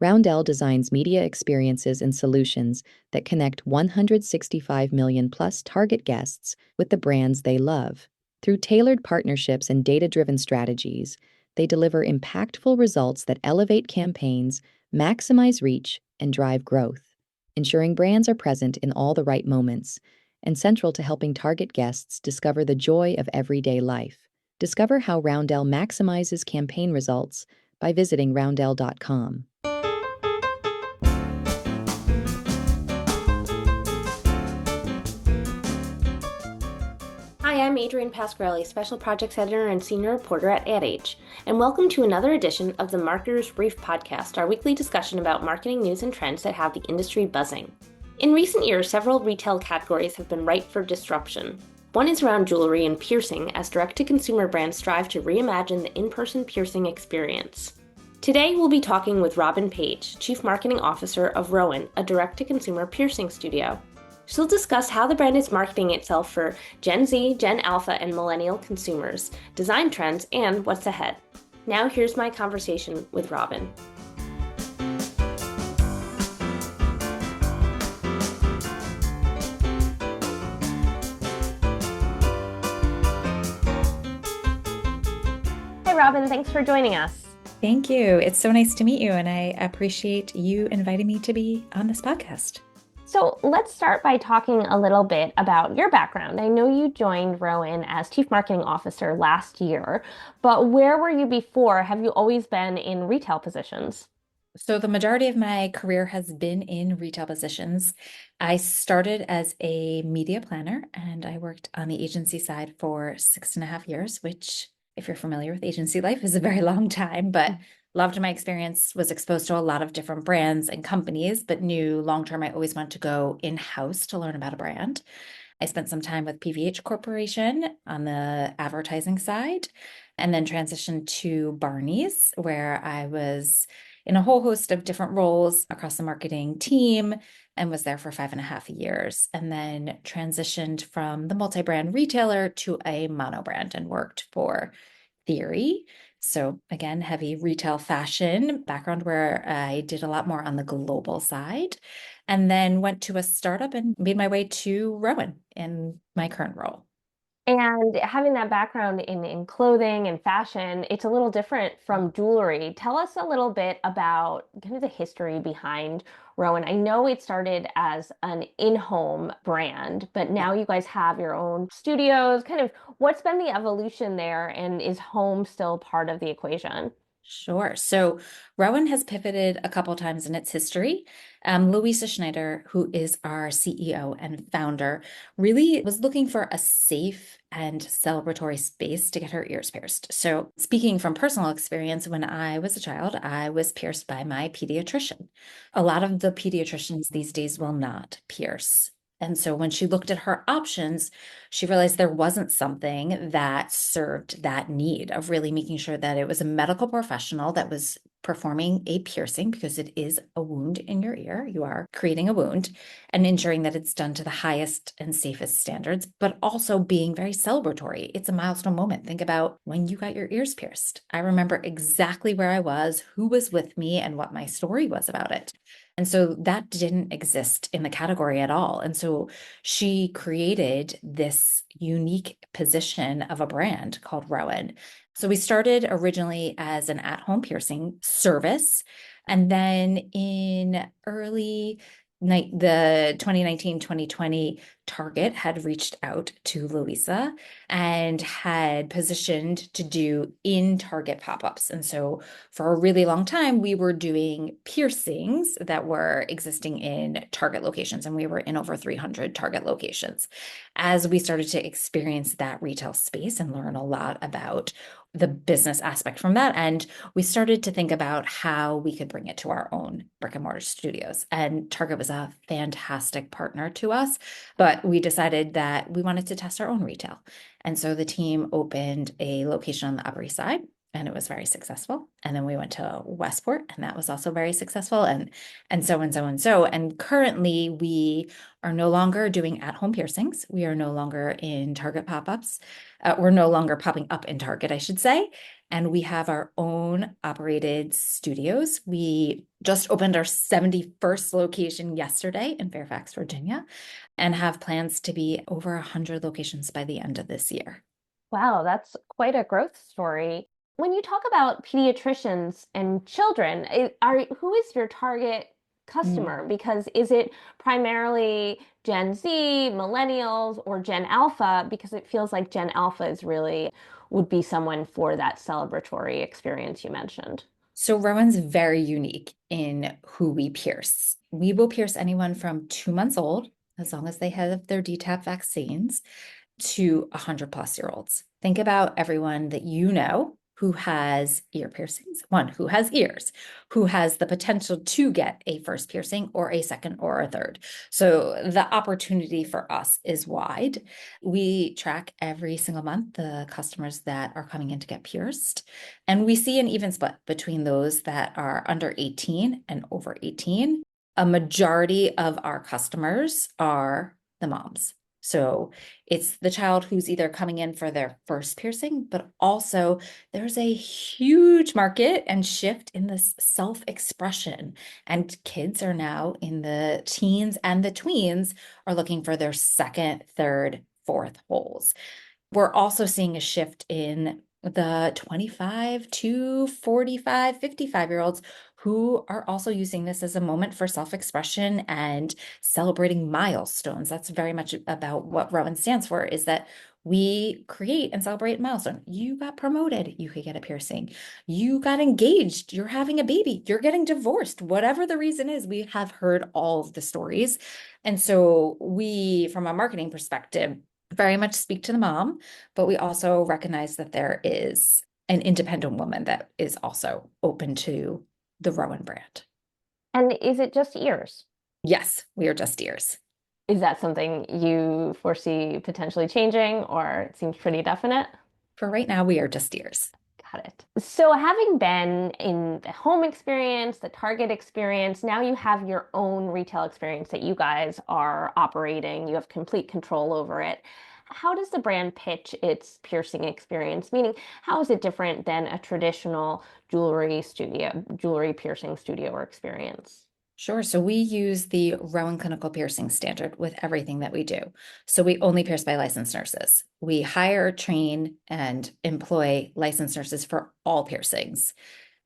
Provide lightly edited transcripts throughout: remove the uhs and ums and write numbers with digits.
Roundel designs media experiences and solutions that connect 165 million plus target guests with the brands they love. Through tailored partnerships and data-driven strategies, they deliver impactful results that elevate campaigns, maximize reach, and drive growth, ensuring brands are present in all the right moments and central to helping target guests discover the joy of everyday life. Discover how Roundel maximizes campaign results by visiting roundel.com. Hi, I'm Adrienne Pasquarelli, Special Projects Editor and Senior Reporter at Ad Age, and welcome to another edition of the Marketer's Brief Podcast, our weekly discussion about marketing news and trends that have the industry buzzing. In recent years, several retail categories have been ripe for disruption. One is around jewelry and piercing, as direct-to-consumer brands strive to reimagine the in-person piercing experience. Today, we'll be talking with Robin Page, Chief Marketing Officer of Rowan, a direct-to-consumer piercing studio. She'll discuss how the brand is marketing itself for Gen Z, Gen Alpha, and Millennial consumers, design trends, and what's ahead. Now here's my conversation with Robin. Hi Robin, thanks for joining us. Thank you. It's so nice to meet you, and I appreciate you inviting me to be on this podcast. So let's start by talking a little bit about your background. I know you joined Rowan as Chief Marketing Officer last year, but where were you before? Have you always been in retail positions? So the majority of my career has been in retail positions. I started as a media planner, and I worked on the agency side for 6.5 years, which, if you're familiar with agency life, is a very long time, but loved my experience, was exposed to a lot of different brands and companies, but knew long-term I always wanted to go in-house to learn about a brand. I spent some time with PVH Corporation on the advertising side, and then transitioned to Barney's, where I was in a whole host of different roles across the marketing team and was there for 5.5 years, and then transitioned from the multi-brand retailer to a mono brand and worked for Theory. So again, heavy retail fashion background where I did a lot more on the global side, and then went to a startup and made my way to Rowan in my current role. And having that background in clothing and fashion, it's a little different from jewelry. Tell us a little bit about kind of the history behind Rowan. I know it started as an in-home brand, but now you guys have your own studios. Kind of what's been the evolution there, and is home still part of the equation? Sure. So Rowan has pivoted a couple times in its history. Louisa Schneider, who is our CEO and founder, really was looking for a safe and celebratory space to get her ears pierced. So speaking from personal experience, when I was a child, I was pierced by my pediatrician. A lot of the pediatricians these days will not pierce. And so when she looked at her options, she realized there wasn't something that served that need of really making sure that it was a medical professional that was performing a piercing, because it is a wound in your ear. You are creating a wound, and ensuring that it's done to the highest and safest standards, but also being very celebratory. It's a milestone moment. Think about when you got your ears pierced. I remember exactly where I was, who was with me, and what my story was about it. And so that didn't exist in the category at all. And so she created this unique position of a brand called Rowan. So we started originally as an at-home piercing service. And then in the 2019-2020, Target had reached out to Louisa and had positioned to do in Target pop-ups. And so for a really long time, we were doing piercings that were existing in Target locations, and we were in over 300 Target locations. As we started to experience that retail space and learn a lot about the business aspect from that, and we started to think about how we could bring it to our own brick and mortar studios. And Target was a fantastic partner to us, but we decided that we wanted to test our own retail. And so the team opened a location on the Upper East Side, and it was very successful. And then we went to Westport, and that was also very successful, and so and so and so. And currently we are no longer doing at-home piercings. We are no longer in Target pop-ups. We're no longer popping up in Target, I should say. and we have our own operated studios. We just opened our 71st location yesterday in Fairfax, Virginia, and have plans to be over 100 locations by the end of this year. Wow, that's quite a growth story. When you talk about pediatricians and children, who is your target Mm. customer? Because is it primarily Gen Z, millennials, or Gen Alpha? Because it feels like Gen Alpha is really would be someone for that celebratory experience you mentioned. So Rowan's very unique in who we pierce. We will pierce anyone from 2 months old, as long as they have their DTaP vaccines, to 100+ year olds. Think about everyone that you know who has ear piercings, one who has ears, who has the potential to get a first piercing or a second or a third. So the opportunity for us is wide. We track every single month the customers that are coming in to get pierced, and we see an even split between those that are under 18 and over 18. A majority of our customers are the moms. So it's the child who's either coming in for their first piercing, but also there's a huge market and shift in this self-expression. And kids are now in the teens and the tweens are looking for their second, third, fourth holes. We're also seeing a shift in the 25 to 45, 55-year-olds who are also using this as a moment for self-expression and celebrating milestones. That's very much about what Rowan stands for, is that we create and celebrate milestone. You got promoted, you could get a piercing. You got engaged, you're having a baby, you're getting divorced, whatever the reason is, we have heard all of the stories. And so we, from a marketing perspective, very much speak to the mom, but we also recognize that there is an independent woman that is also open to the Rowan brand. And is it just ears? Yes, we are just ears. Is that something you foresee potentially changing, or it seems pretty definite? For right now, we are just ears. Got it. So, having been in the home experience, the Target experience, now you have your own retail experience that you guys are operating. You have complete control over it. How does the brand pitch its piercing experience? Meaning, how is it different than a traditional jewelry studio, jewelry piercing studio or experience? Sure. So we use the Rowan Clinical Piercing Standard with everything that we do. So we only pierce by licensed nurses. We hire, train, and employ licensed nurses for all piercings.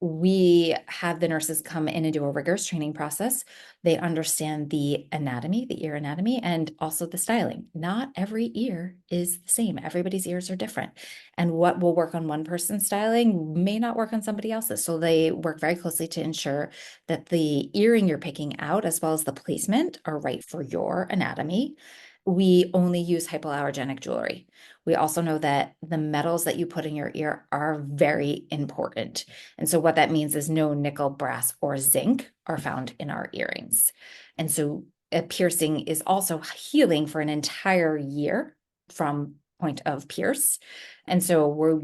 We have the nurses come in and do a rigorous training process. They understand the anatomy, the ear anatomy, and also the styling. Not every ear is the same. Everybody's ears are different. And what will work on one person's styling may not work on somebody else's. So they work very closely to ensure that the earring you're picking out, as well as the placement, are right for your anatomy. We only use hypoallergenic jewelry. We also know that the metals that you put in your ear are very important. And so what that means is no nickel, brass, or zinc are found in our earrings. And so a piercing is also healing for an entire year from point of pierce. And so we're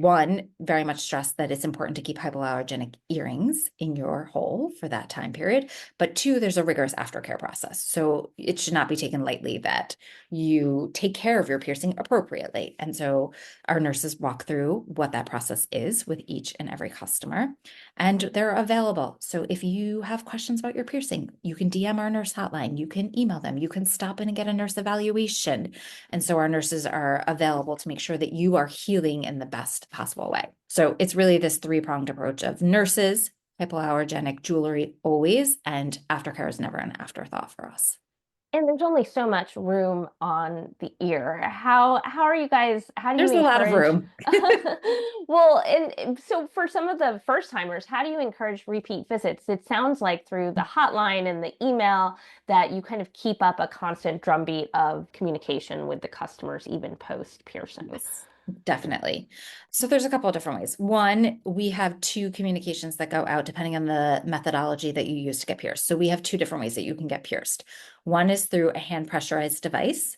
very much stressed that it's important to keep hypoallergenic earrings in your hole for that time period. But two, there's a rigorous aftercare process. So it should not be taken lightly that you take care of your piercing appropriately. And so our nurses walk through what that process is with each and every customer, and they're available. So if you have questions about your piercing, you can DM our nurse hotline, you can email them, you can stop in and get a nurse evaluation. And so our nurses are available to make sure that you are healing in the best possible way. So it's really this three-pronged approach of nurses, hypoallergenic jewelry always, and aftercare is never an afterthought for us. And there's only so much room on the ear. How are you guys, how do you There's a lot of encourage room. well, and so for some of the first timers, how do you encourage repeat visits? It sounds like through the hotline and the email that you kind of keep up a constant drumbeat of communication with the customers even post piercing. Yes, definitely. So there's a couple of different ways. One, we have two communications that go out depending on the methodology that you use to get pierced. So we have two different ways that you can get pierced. One is through a hand pressurized device.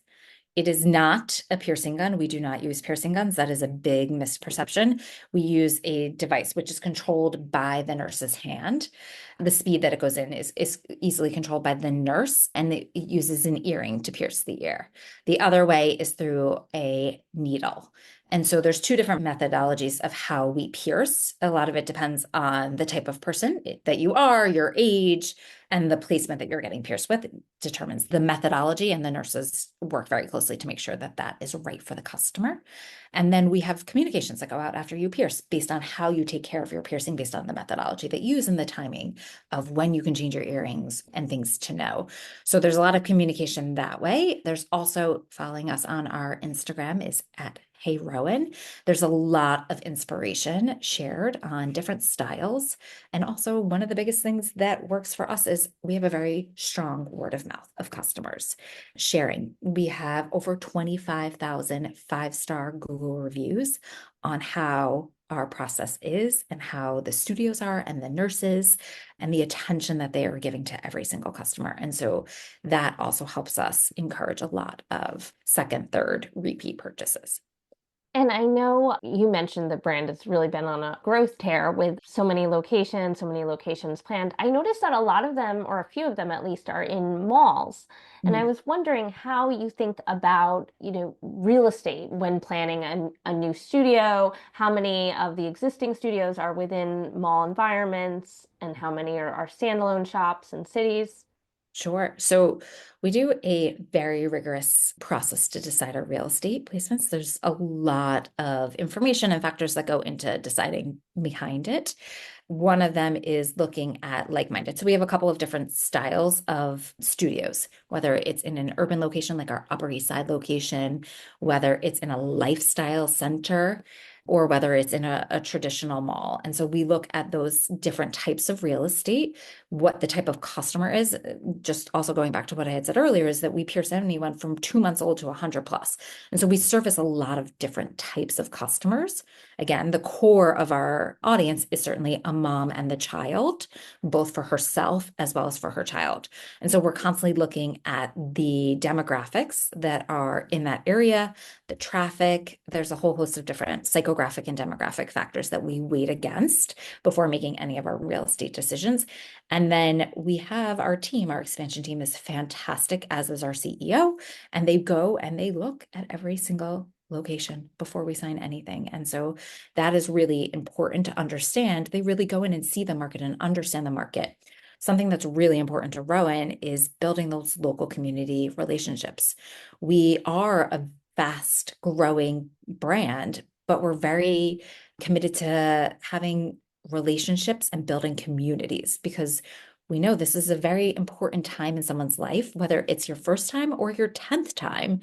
It is not a piercing gun. We do not use piercing guns. That is a big misperception. We use a device which is controlled by the nurse's hand. The speed that it goes in is easily controlled by the nurse, and it uses an earring to pierce the ear. The other way is through a needle. And so there's two different methodologies of how we pierce. A lot of it depends on the type of person that you are, your age, and the placement that you're getting pierced with determines the methodology, and the nurses work very closely to make sure that that is right for the customer. And then we have communications that go out after you pierce based on how you take care of your piercing, based on the methodology that you use and the timing of when you can change your earrings and things to know. So there's a lot of communication that way. There's also, following us on our Instagram is at Hey Rowan. There's a lot of inspiration shared on different styles. And also, one of the biggest things that works for us is we have a very strong word of mouth of customers sharing. We have over 25,000 five-star Google reviews on how our process is and how the studios are and the nurses and the attention that they are giving to every single customer. And so that also helps us encourage a lot of second, third, repeat purchases. And I know you mentioned the brand has really been on a growth tear with so many locations planned. I noticed that a lot of them, or a few of them at least, are in malls. And I was wondering how you think about, real estate when planning a new studio, how many of the existing studios are within mall environments, and how many are standalone shops in cities. Sure. So we do a very rigorous process to decide our real estate placements. There's a lot of information and factors that go into deciding behind it. One of them is looking at like-minded. So we have a couple of different styles of studios, whether it's in an urban location like our Upper East Side location, whether it's in a lifestyle center, or whether it's in a traditional mall. And so we look at those different types of real estate, what the type of customer is. Just also going back to what I had said earlier, is that we pierce anyone from 2 months old to 100 plus. And so we service a lot of different types of customers. Again, the core of our audience is certainly a mom and the child, both for herself as well as for her child. And so we're constantly looking at the demographics that are in that area, the traffic. There's a whole host of different psychographic and demographic factors that we weight against before making any of our real estate decisions. And then we have our team, our expansion team is fantastic, as is our CEO, and they go and they look at every single location before we sign anything. And so that is really important to understand. They really go in and see the market and understand the market. Something that's really important to Rowan is building those local community relationships. We are a fast growing brand, but we're very committed to having relationships and building communities, because we know this is a very important time in someone's life, whether it's your first time or your 10th time.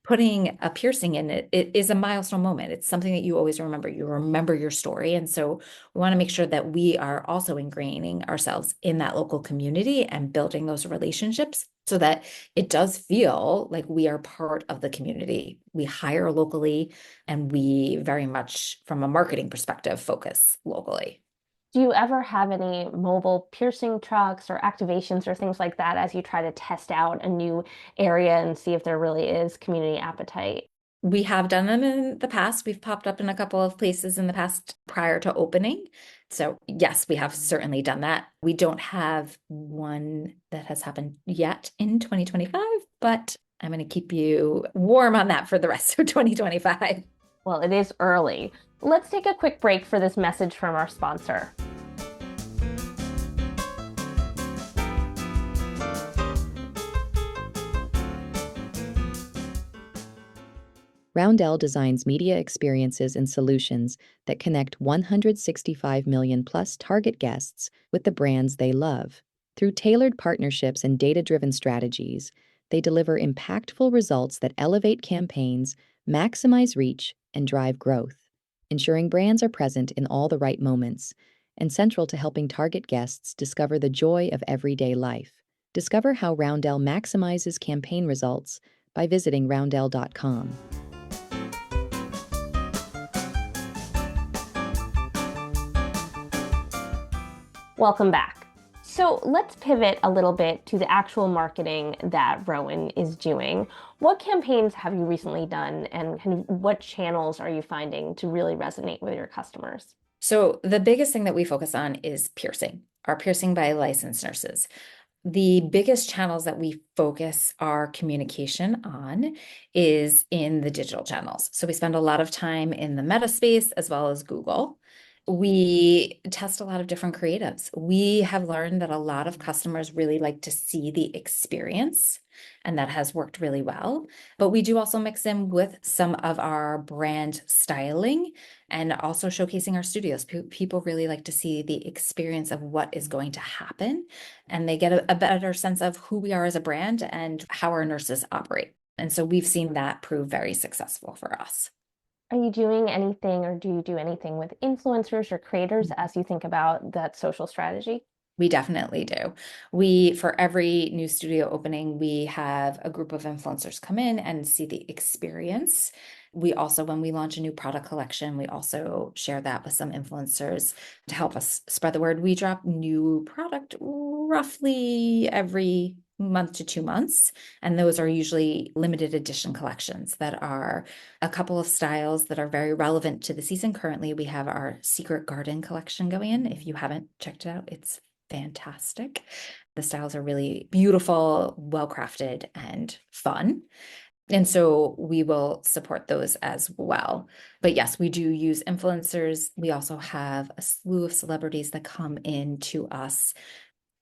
Putting a piercing in it is a milestone moment. It's something that you always remember. You remember your story. And so we want to make sure that we are also ingraining ourselves in that local community and building those relationships so that it does feel like we are part of the community. We hire locally, and we very much, from a marketing perspective, focus locally. Do you ever have any mobile piercing trucks or activations or things like that as you try to test out a new area and see if there really is community appetite? We have done them in the past. We've popped up in a couple of places in the past prior to opening. So yes, we have certainly done that. We don't have one that has happened yet in 2025, but I'm going to keep you warm on that for the rest of 2025. Well, it is early. Let's take a quick break for this message from our sponsor. Roundel designs media experiences and solutions that connect 165 million plus target guests with the brands they love. Through tailored partnerships and data-driven strategies, they deliver impactful results that elevate campaigns, maximize reach, and drive growth, ensuring brands are present in all the right moments and central to helping target guests discover the joy of everyday life. Discover how Roundel maximizes campaign results by visiting roundel.com. Welcome back. So let's pivot a little bit to the actual marketing that Rowan is doing. What campaigns have you recently done, and what channels are you finding to really resonate with your customers? So the biggest thing that we focus on is piercing, our piercing by licensed nurses. The biggest channels that we focus our communication on is in the digital channels. So we spend a lot of time in the Meta space as well as Google. We test a lot of different creatives. We have learned that a lot of customers really like to see the experience, and that has worked really well. But we do also mix in with some of our brand styling and also showcasing our studios. People really like to see the experience of what is going to happen, and they get a better sense of who we are as a brand and how our nurses operate. And so we've seen that prove very successful for us. Are you doing anything or do you do anything with influencers or creators as you think about that social strategy? We definitely do. We, for every new studio opening, we have a group of influencers come in and see the experience. We also, when we launch a new product collection, we also share that with some influencers to help us spread the word. We drop new product roughly every month to 2 months. And those are usually limited edition collections that are a couple of styles that are very relevant to the season. Currently, we have our Secret Garden collection going in. If you haven't checked it out, it's fantastic. The styles are really beautiful, well crafted, and fun. And so we will support those as well. But yes, we do use influencers. We also have a slew of celebrities that come in to us,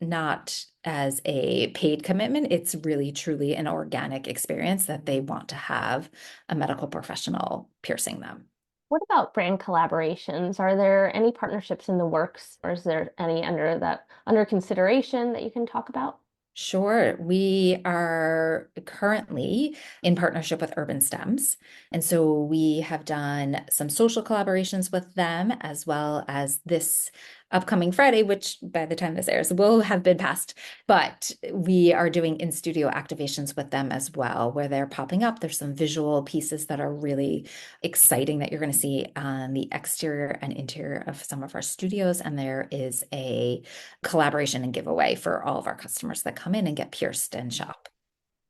not as a paid commitment. It's really truly an organic experience that they want to have a medical professional piercing them. What about brand collaborations? Are there any partnerships in the works, or is there any under consideration that you can talk about? Sure. We are currently in partnership with Urban Stems. And so we have done some social collaborations with them, as well as this upcoming Friday, which by the time this airs will have been past. But we are doing in studio activations with them as well, where they're popping up. There's some visual pieces that are really exciting that you're going to see on the exterior and interior of some of our studios. And there is a collaboration and giveaway for all of our customers that come in and get pierced and shop.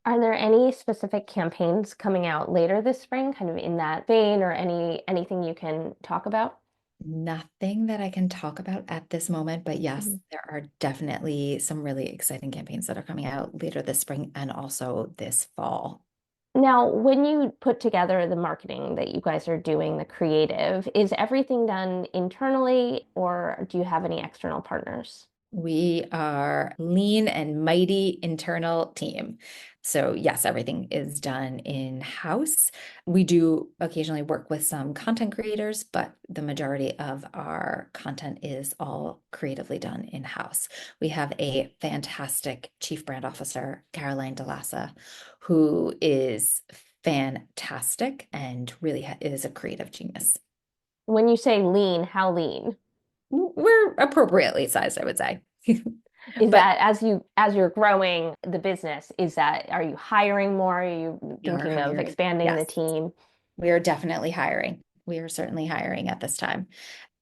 Are there any specific campaigns coming out later this spring, kind of in that vein, or anything you can talk about? Nothing that I can talk about at this moment, but yes, Mhm. there are definitely some really exciting campaigns that are coming out later this spring and also this fall. Now, when you put together the marketing that you guys are doing, the creative, is everything done internally or do you have any external partners? We are lean and mighty internal team. So yes, everything is done in-house. We do occasionally work with some content creators, but the majority of our content is all creatively done in-house. We have a fantastic chief brand officer, Caroline DeLassa, who is fantastic and really is a creative genius. When you say lean, how lean? We're appropriately sized, I would say. Is But that as you're growing the business, are you hiring more? Are you we are thinking of hiring. expanding the Yes, team? we are definitely hiring. We are certainly hiring at this time.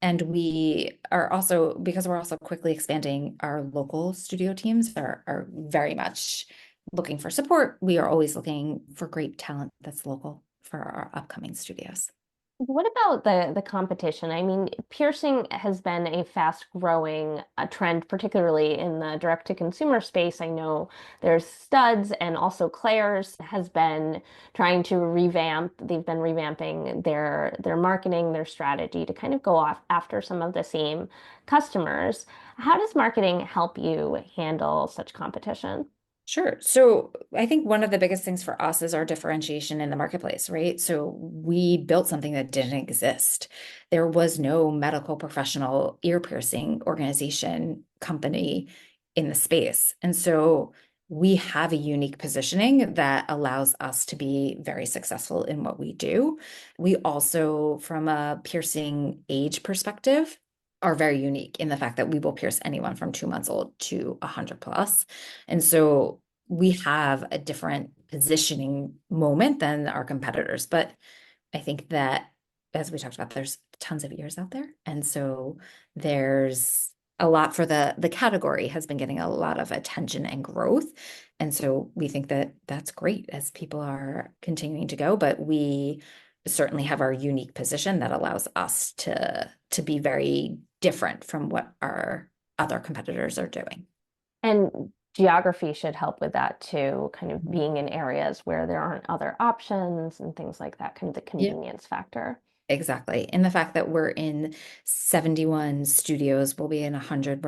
And we are also, because we're also quickly expanding, our local studio teams are very much looking for support. We are always looking for great talent that's local for our upcoming studios. What about the competition? I mean, piercing has been a fast growing trend, particularly in the direct to consumer space. I know there's Studs and also Claire's has been trying to revamp. They've been revamping their marketing, their strategy to kind of go off after some of the same customers. How does marketing help you handle such competition? Sure. So I think one of the biggest things for us is our differentiation in the marketplace, right? So we built something that didn't exist. There was no medical professional ear piercing organization company in the space. And so we have a unique positioning that allows us to be very successful in what we do. We also, from a piercing age perspective, are very unique in the fact that we will pierce anyone from 2 months old to 100 plus. And so we have a different positioning moment than our competitors. But I think that, as we talked about, there's tons of ears out there. And so there's a lot for the category has been getting a lot of attention and growth. And so we think that that's great as people are continuing to go, but we certainly have our unique position that allows us to be very different from what our other competitors are doing. And geography should help with that too, kind of being in areas where there aren't other options and things like that, kind of the Yeah. convenience factor. Exactly. And the fact that we're in 71 studios, we'll be in 100,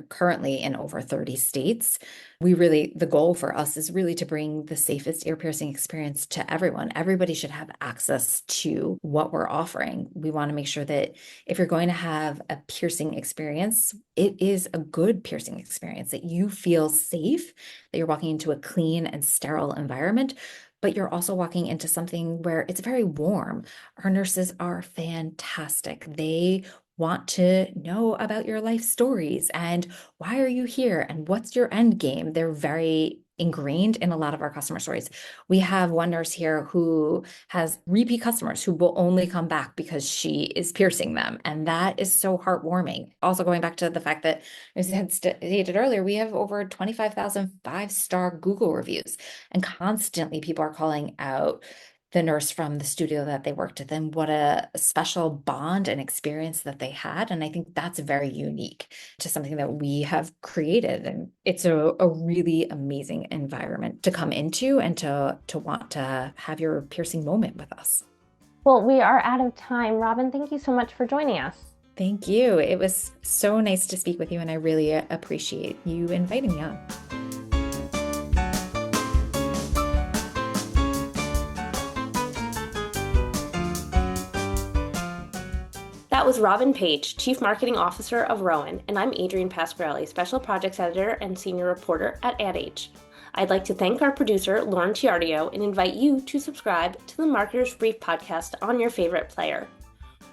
currently in over 30 states. The goal for us is really to bring the safest ear piercing experience to everyone. Everybody should have access to what we're offering. We want to make sure that if you're going to have a piercing experience, it is a good piercing experience, that you feel safe, that you're walking into a clean and sterile environment, but you're also walking into something where it's very warm. Our nurses are fantastic. They want to know about your life stories and why are you here and what's your end game. They're very ingrained in a lot of our customer stories. We have one nurse here who has repeat customers who will only come back because she is piercing them. And that is so heartwarming. Also, going back to the fact that, as I had stated earlier, we have over 25,000 five-star Google reviews, and constantly people are calling out the nurse from the studio that they worked with and what a special bond and experience that they had. And I think that's very unique to something that we have created. And it's a really amazing environment to come into and to want to have your piercing moment with us. Well, we are out of time. Robin, thank you so much for joining us. Thank you. It was so nice to speak with you, and I really appreciate you inviting me on. That was Robin Page, Chief Marketing Officer of Rowan, and I'm Adrienne Pasquarelli, Special Projects Editor and Senior Reporter at Ad Age. I'd like to thank our producer, Lauren Chiardio, and invite you to subscribe to the Marketer's Brief podcast on your favorite player.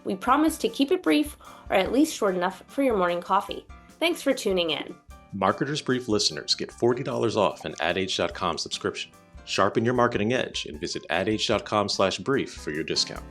We promise to keep it brief, or at least short enough for your morning coffee. Thanks for tuning in. Marketer's Brief listeners get $40 off an adage.com subscription. Sharpen your marketing edge and visit adage.com/brief for your discount.